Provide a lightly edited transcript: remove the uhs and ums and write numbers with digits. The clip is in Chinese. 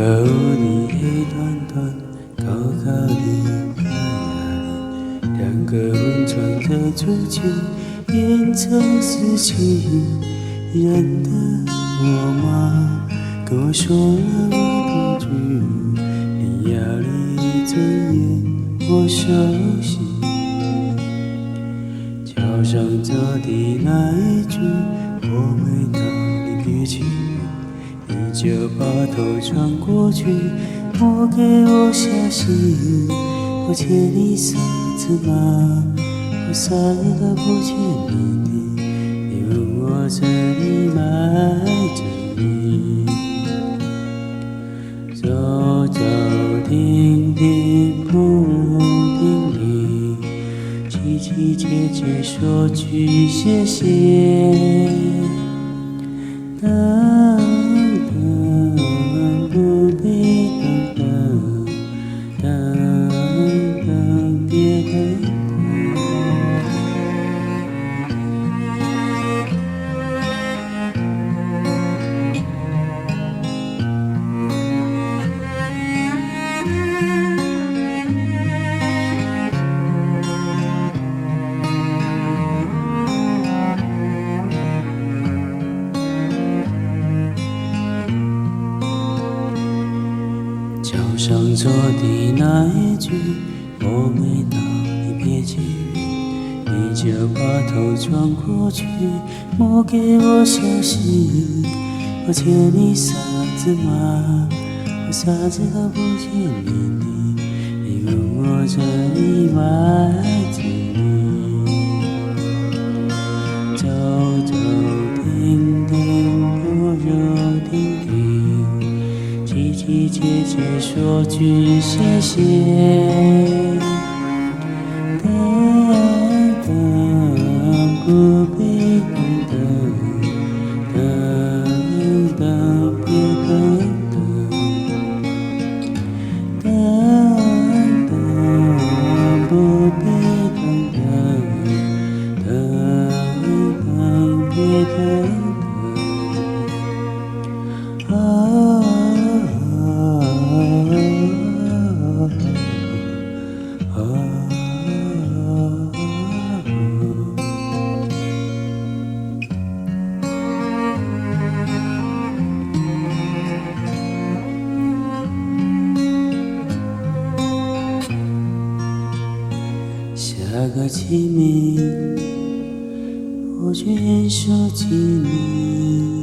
个有你黑短短，高高的白牙，两个温存的足迹，变成四季。认得我吗？跟我说了多句，你要离尊严，我熟悉。桥上走的那一句，我没到，你别去。你就把头转过去，莫给我消息。我欠你啥子吗？我啥都不欠你的，你问我这里埋着你。走走停停不停停，凄凄切切说句谢谢。等等不必等等，等等别等等。桥上说的那一句，我没到，你别介意。你就把头转过去，莫给我消息。我欠你啥子吗？我啥子都不欠你的，你问我这里埋着你。走走停停不如停停，凄凄切切说句谢谢。等等不必等等，等等别等等，等等不必等等，等等别等等。下个清明，我全收起你。